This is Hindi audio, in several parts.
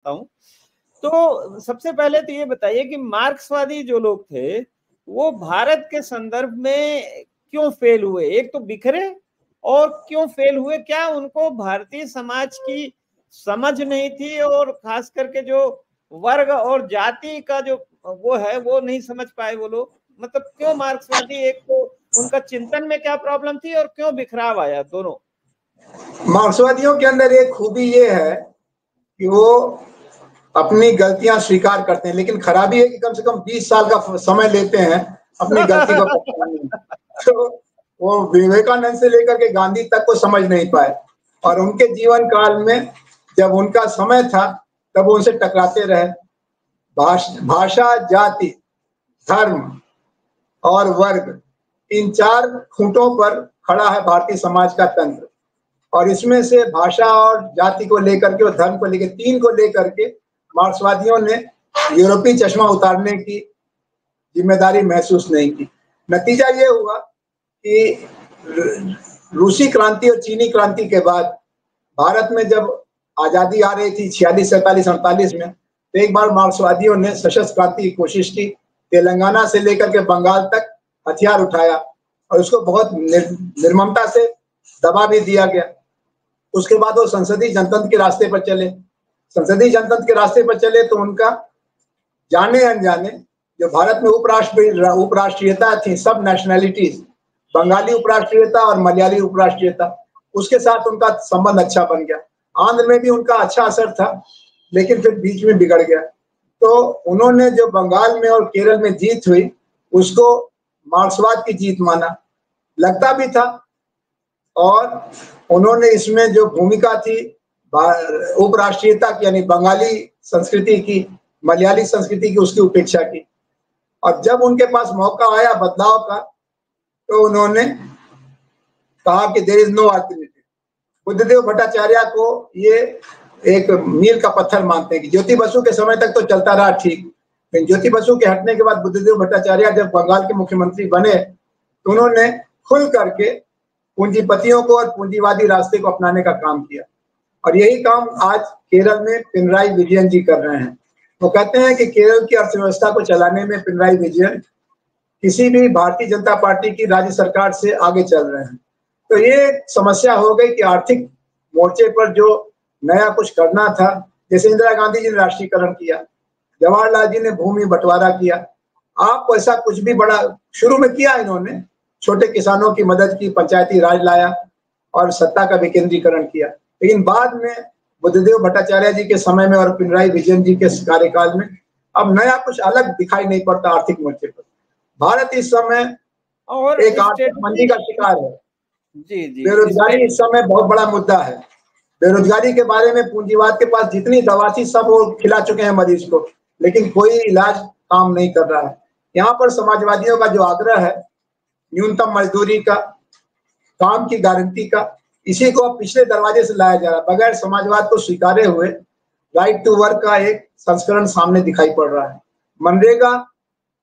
हूँ। तो सबसे पहले तो ये बताइए कि मार्क्सवादी जो लोग थे वो भारत के संदर्भ में क्यों फेल हुए, एक तो बिखरे, और क्यों फेल हुए? क्या उनको भारतीय समाज की समझ नहीं थी, और खास करके जो वर्ग और जाति का जो वो है वो नहीं समझ पाए वो लोग? मतलब क्यों मार्क्सवादी, एक तो उनका चिंतन में क्या प्रॉब्लम थी और क्यों बिखराव आया दोनों? मार्क्सवादियों के अंदर एक खूबी ये है कि वो अपनी गलतियां स्वीकार करते हैं, लेकिन खराबी है कि कम से कम 20 साल का समय लेते हैं अपनी गलती को पहचानने में। तो वो विवेकानंद से लेकर के गांधी तक को समझ नहीं पाए, और उनके जीवन काल में जब उनका समय था तब वो उनसे टकराते रहे। भाषा, जाति, धर्म और वर्ग, इन 4 खूंटों पर खड़ा है भारतीय समाज का तंत्र, और इसमें से भाषा और जाति को लेकर के और धर्म को लेकर, 3 को लेकर के मार्क्सवादियों ने यूरोपीय चश्मा उतारने की जिम्मेदारी महसूस नहीं की। नतीजा ये हुआ कि रूसी क्रांति और चीनी क्रांति के बाद भारत में जब आजादी आ रही थी 46, 47, 48 में, तो एक बार मार्क्सवादियों ने सशस्त्र क्रांति की कोशिश की। तेलंगाना से लेकर के बंगाल तक हथियार उठाया और उसको बहुत निर्ममता से दबा भी दिया गया। उसके बाद वो संसदीय जनतंत्र के रास्ते पर चले। संसदीय जनतंत्र के रास्ते पर चले तो उनका जाने अनजाने जो भारत में उपराष्ट्रीयता थी, सब नेशनैलिटीज, बंगाली उपराष्ट्रीयता और मलयाली उपराष्ट्रीयता, उसके साथ उनका संबंध अच्छा बन गया। आंध्र में भी उनका अच्छा असर था, लेकिन फिर बीच में बिगड़ गया। तो उन्होंने जो बंगाल में और केरल में जीत हुई उसको मार्क्सवाद की जीत माना, लगता भी था, और उन्होंने इसमें जो भूमिका थी उपराष्ट्रीयता की, यानी बंगाली संस्कृति की, मलयाली संस्कृति की, उसकी उपेक्षा की। और जब उनके पास मौका आया बदलाव का, तो उन्होंने कहा कि there is no alternative. Buddhadeb Bhattacharya को ये एक मील का पत्थर मानते हैं कि ज्योति बसु के समय तक तो चलता रहा ठीक, लेकिन ज्योति बसु के हटने के बाद बुद्धदेव भट्टाचार्य जब बंगाल के मुख्यमंत्री बने तो उन्होंने खुल करके पूंजीपतियों को और पूंजीवादी रास्ते को अपनाने का काम किया। और यही काम आज केरल में पिनराई विजयन जी कर रहे हैं। वो कहते हैं कि केरल की अर्थव्यवस्था को चलाने में पिनराई विजयन किसी भी भारतीय जनता पार्टी की राज्य सरकार से आगे चल रहे हैं। तो ये समस्या हो गई कि आर्थिक मोर्चे पर जो नया कुछ करना था, जैसे इंदिरा गांधी जी ने राष्ट्रीयकरण किया, जवाहरलाल जी ने भूमि बंटवारा किया, आप ऐसा कुछ भी बड़ा शुरू में किया इन्होंने, छोटे किसानों की मदद की, पंचायती राज लाया और सत्ता का विकेंद्रीकरण किया। लेकिन बाद में बुद्धदेव भट्टाचार्य जी के समय में और पिनराई विजयन जी के कार्यकाल में अब नया कुछ अलग दिखाई नहीं पड़ता आर्थिक मोर्चे पर। भारत इस समय और एक आर्थिक मंदी का शिकार है। जी जी, बेरोजगारी इस समय बहुत बड़ा मुद्दा है। बेरोजगारी के बारे में पूंजीवाद के पास जितनी दवा थी सब वो खिला चुके हैं मरीज को, लेकिन कोई इलाज काम नहीं कर रहा है। यहाँ पर समाजवादियों का जो आग्रह है न्यूनतम मजदूरी का, काम की गारंटी का, इसी को अब पिछले दरवाजे से लाया जा रहा है। बगैर समाजवाद को स्वीकारे हुए राइट टू वर्क का एक संस्करण सामने दिखाई पड़ रहा है। मनरेगा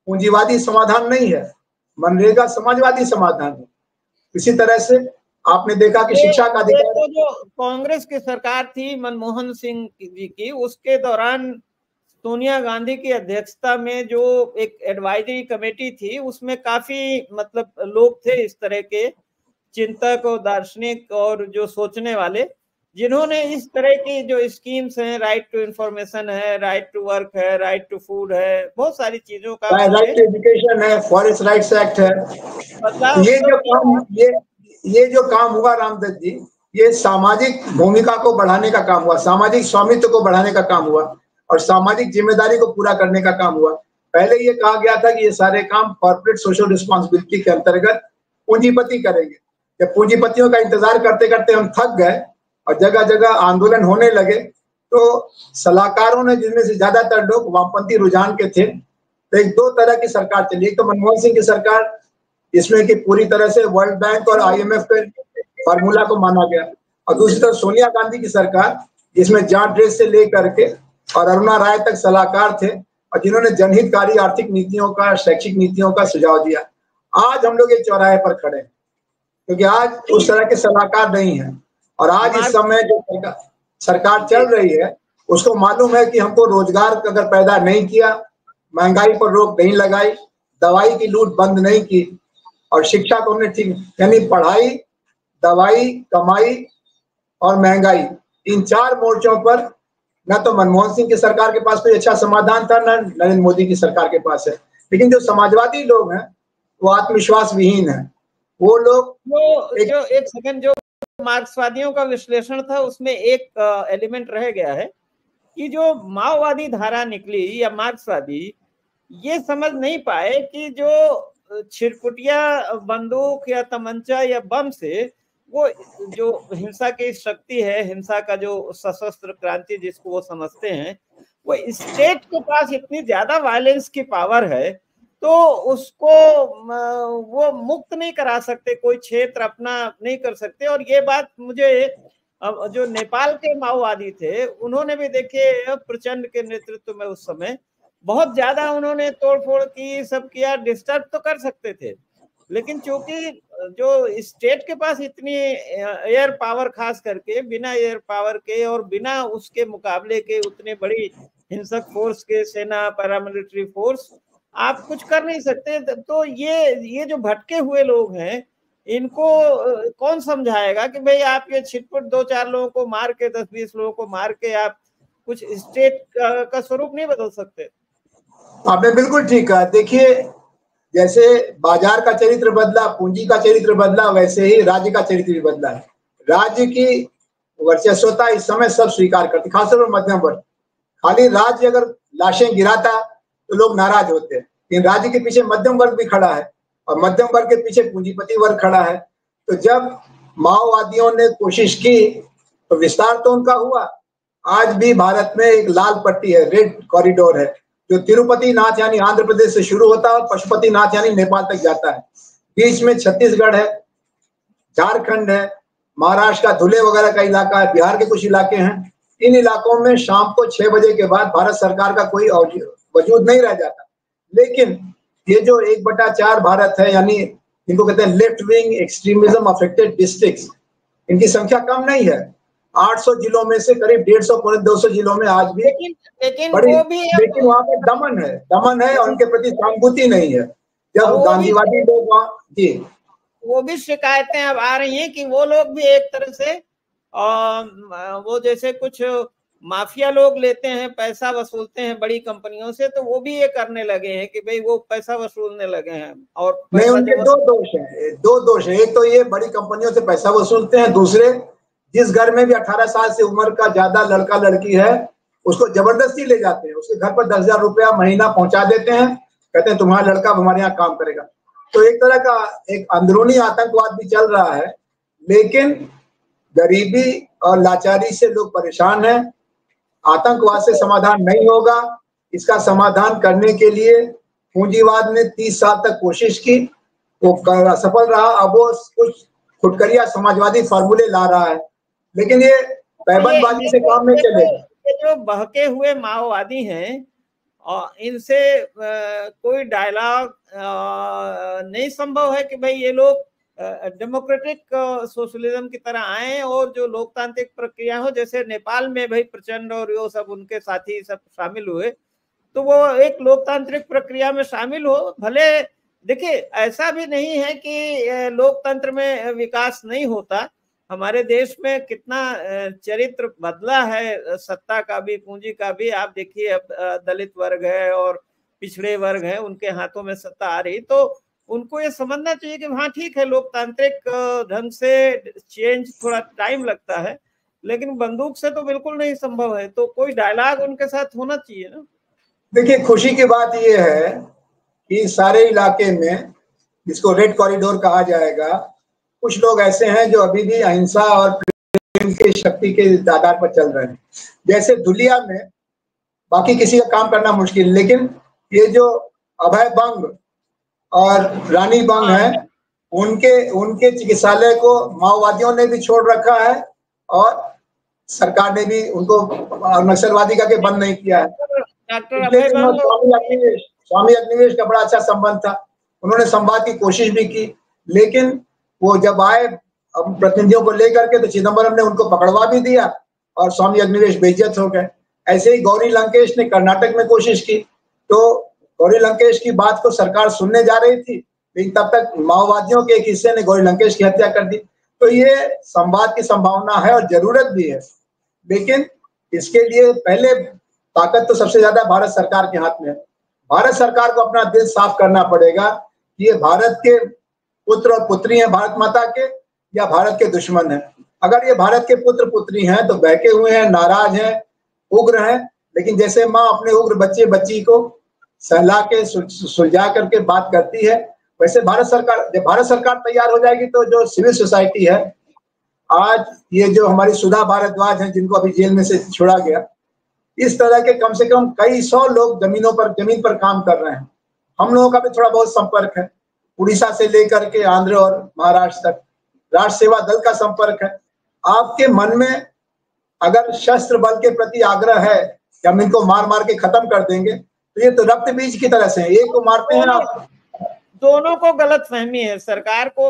पूंजीवादी समाधान नहीं है, मनरेगा समाजवादी समाधान है। इसी तरह से आपने देखा कि शिक्षा का अधिकार, तो जो कांग्रेस की सरकार थी मनमोहन सिंह जी की, उसके दौरान सोनिया गांधी की अध्यक्षता में जो एक एडवाइजरी कमेटी थी उसमें काफी मतलब लोग थे इस तरह के चिंतक और दार्शनिक और जो सोचने वाले, जिन्होंने इस तरह की जो स्कीम्स हैं, राइट टू इंफॉर्मेशन है, राइट टू वर्क है, राइट टू फूड है, बहुत सारी चीजों का, राइट टू एजुकेशन है, फॉरेस्ट राइट्स एक्ट है, ये जो काम हुआ रामदत्त जी, ये सामाजिक भूमिका को बढ़ाने का काम हुआ, सामाजिक स्वामित्व को बढ़ाने का काम हुआ और सामाजिक जिम्मेदारी को पूरा करने का काम हुआ। पहले ये कहा गया था कि ये सारे काम कॉर्पोरेट सोशल रिस्पॉन्सिबिलिटी के अंतर्गत पूंजीपति करेंगे। जब पूंजीपतियों का इंतजार करते करते हम थक गए और जगह जगह आंदोलन होने लगे, तो सलाहकारों ने, जिनमें से ज्यादातर लोग वामपंथी रुझान के थे, तो एक 2 तरह की सरकार चली। एक तो मनमोहन सिंह की सरकार, इसमें कि पूरी तरह से वर्ल्ड बैंक और IMF के फार्मूला को माना गया, और दूसरी तरफ सोनिया गांधी की सरकार, जिसमें जॉन ड्रेस से लेकर के और अरुणा राय तक सलाहकार थे और जिन्होंने जनहितकारी आर्थिक नीतियों का, शैक्षिक नीतियों का सुझाव दिया। आज हम लोग एक चौराहे पर खड़े हैं क्योंकि आज उस तरह के सलाहकार नहीं है, और आज इस समय जो सरकार चल रही है उसको मालूम है कि हमको रोजगार अगर पैदा नहीं किया, महंगाई पर रोक नहीं लगाई, दवाई की लूट बंद नहीं की और शिक्षा को हमने ठीक, यानी पढ़ाई, दवाई, कमाई और महंगाई, इन 4 मोर्चों पर न तो मनमोहन सिंह की सरकार के पास कोई अच्छा समाधान था, न नरेंद्र मोदी की सरकार के पास है। लेकिन जो समाजवादी लोग हैं वो आत्मविश्वास विहीन है। वो लोग जो एक सेकंड, जो मार्क्सवादियों का विश्लेषण था उसमें एक एलिमेंट रह गया है कि जो माओवादी धारा निकली या मार्क्सवादी ये समझ नहीं पाए कि जो छिरकुटिया बंदूक या तमंचा या बम से वो जो हिंसा की शक्ति है, हिंसा का जो सशस्त्र क्रांति जिसको वो समझते हैं, वो स्टेट के पास इतनी ज्यादा वायलेंस की पावर है तो उसको वो मुक्त नहीं करा सकते, कोई क्षेत्र अपना नहीं कर सकते। और ये बात मुझे जो नेपाल के माओवादी थे उन्होंने भी देखिए प्रचंड के नेतृत्व में उस समय बहुत ज्यादा उन्होंने तोड़फोड़ की, सब किया, डिस्टर्ब तो कर सकते थे, लेकिन चूंकि जो स्टेट के पास इतनी एयर पावर, खास करके बिना एयर पावर के और बिना उसके मुकाबले के उतने बड़ी हिंसक फोर्स के, सेना, पैरामिलिट्री फोर्स, आप कुछ कर नहीं सकते। तो ये जो भटके हुए लोग हैं इनको कौन समझाएगा कि भाई आप ये छिटपुट 2-4 लोगों को मार के, 10-20 लोगों को मार के आप कुछ स्टेट का स्वरूप नहीं बदल सकते। आपने बिल्कुल ठीक कहा। देखिए, जैसे बाजार का चरित्र बदला, पूंजी का चरित्र बदला, वैसे ही राज्य का चरित्र भी बदला है। राज्य की वर्चस्वता इस समय सब स्वीकार करते, खासतौर पर मध्यम वर्ग। खाली राज्य अगर लाशें गिराता तो लोग नाराज होते हैं, लेकिन राज्य के पीछे मध्यम वर्ग भी खड़ा है और मध्यम वर्ग के पीछे पूंजीपति वर्ग खड़ा है। तो जब माओवादियों ने कोशिश की तो विस्तार तो उनका हुआ। आज भी भारत में एक लाल पट्टी है, रेड कॉरिडोर है, जो तिरुपति नाथ यानी आंध्र प्रदेश से शुरू होता है और पशुपति नाथ यानी नेपाल तक जाता है। बीच में छत्तीसगढ़ है, झारखंड है, महाराष्ट्र का धुले वगैरह का इलाका है, बिहार के कुछ इलाके हैं। इन इलाकों में शाम को 6 बजे के बाद भारत सरकार का कोई वजूद नहीं रह जाता। लेकिन ये जो 1/4 भारत है, यानी इनको कहते हैं left wing extremism affected districts, इनकी संख्या कम नहीं है। 800 जिलों में से करीब 150-200 जिलों में आज भी लेकिन वहाँ पे दमन है और उनके प्रति सहानुभूति नहीं है। जब गांधीवादी लोग वहाँ, जी, वो भी शिकायतें अब आ रही हैं कि वो लोग भी एक तरह से वो जैसे कुछ माफिया लोग लेते हैं, पैसा वसूलते हैं बड़ी कंपनियों से, तो वो भी ये करने लगे हैं कि भाई वो पैसा वसूलने लगे हैं। और नहीं, उनके दो दोष है। एक तो ये बड़ी कंपनियों से पैसा वसूलते हैं, दूसरे जिस घर में भी 18 साल से उम्र का ज्यादा लड़का लड़की है उसको जबरदस्ती ले जाते हैं, उसके घर पर 10,000 रुपया महीना पहुंचा देते हैं, कहते हैं तुम्हारा लड़का हमारे यहाँ काम करेगा। तो एक तरह का एक अंदरूनी आतंकवाद भी चल रहा है। लेकिन गरीबी और लाचारी से लोग परेशान हैं। आतंकवाद से समाधान नहीं होगा। इसका समाधान करने के लिए पूंजीवाद ने 30 साल तक कोशिश की, वो असफल रहा। अब वो कुछ खुटकरिया समाजवादी फार्मूले ला रहा है, लेकिन ये पैबंदबाजी से काम नहीं चलेगा। जो बहके हुए माओवादी हैं और इनसे कोई डायलॉग नहीं संभव है कि भाई ये लोग डेमोक्रेटिक सोशलिज्म की तरह आए और जो लोकतांत्रिक प्रक्रिया हो, जैसे नेपाल में भाई प्रचंड और वो सब उनके साथी सब शामिल हुए, तो वो एक लोकतांत्रिक प्रक्रिया में शामिल हो। भले देखिए ऐसा भी नहीं है कि लोकतंत्र में विकास नहीं होता। हमारे देश में कितना चरित्र बदला है, सत्ता का भी, पूंजी का भी। आप देखिए अब दलित वर्ग है और पिछड़े वर्ग है, उनके हाथों में सत्ता आ रही, तो उनको ये समझना चाहिए कि हाँ ठीक है, लोकतांत्रिक ढंग से चेंज थोड़ा टाइम लगता है, लेकिन बंदूक से तो बिल्कुल नहीं संभव है। तो कोई डायलॉग उनके साथ होना चाहिए ना। देखिए, खुशी की बात ये है कि सारे इलाके में, जिसको रेड कॉरिडोर कहा जाएगा, कुछ लोग ऐसे हैं जो अभी भी अहिंसा और प्रेम की शक्ति के आधार पर चल रहे हैं। जैसे धुलिया में बाकी किसी का काम करना मुश्किल, लेकिन ये जो अभय बंग और रानी बंग है, उनके चिकित्सालय को माओवादियों ने भी छोड़ रखा है और सरकार ने भी उनको नक्सलवादी का के बंद नहीं किया है। स्वामी अग्निवेश का बड़ा अच्छा संबंध था, उन्होंने संवाद की कोशिश भी की, लेकिन वो जब आए प्रतिनिधियों को लेकर के तो चिदम्बरम ने उनको पकड़वा भी दिया और स्वामी अग्निवेश बेइज्जत हो गए। ऐसे ही गौरी लंकेश ने कर्नाटक में कोशिश की, तो गौरी लंकेश की बात को सरकार सुनने जा रही थी, लेकिन तब तक माओवादियों के एक हिस्से ने गौरी लंकेश की हत्या कर दी। तो ये संवाद की संभावना है और जरूरत भी है, लेकिन इसके लिए पहले ताकत तो सबसे ज्यादा भारत सरकार के हाथ में है। भारत सरकार को अपना दिल साफ करना पड़ेगा कि ये भारत के पुत्र और पुत्री हैं, भारत माता के, या भारत के दुश्मन हैं। अगर ये भारत के पुत्र पुत्री हैं तो बहके हुए हैं, नाराज हैं, उग्र हैं, लेकिन जैसे माँ अपने उग्र बच्चे बच्ची को सहला के सुलझा करके बात करती है, वैसे जब भारत सरकार तैयार हो जाएगी तो जो सिविल सोसाइटी है, आज ये जो हमारी सुधा भारद्वाज हैं जिनको अभी जेल में से छोड़ा गया, इस तरह के कम से कम कई 100 लोग जमीन पर काम कर रहे हैं। हम लोगों का भी थोड़ा बहुत संपर्क है, उड़ीसा से लेकर के आंध्र और महाराष्ट्र तक राष्ट्र सेवा दल का संपर्क है। आपके मन में अगर शस्त्र बल के प्रति आग्रह है कि हम इनको मार मार के खत्म कर देंगे, तो ये तो रक्त बीज की तरह से है, एक को मारते हैं आप। दोनों को गलत फहमी है। सरकार को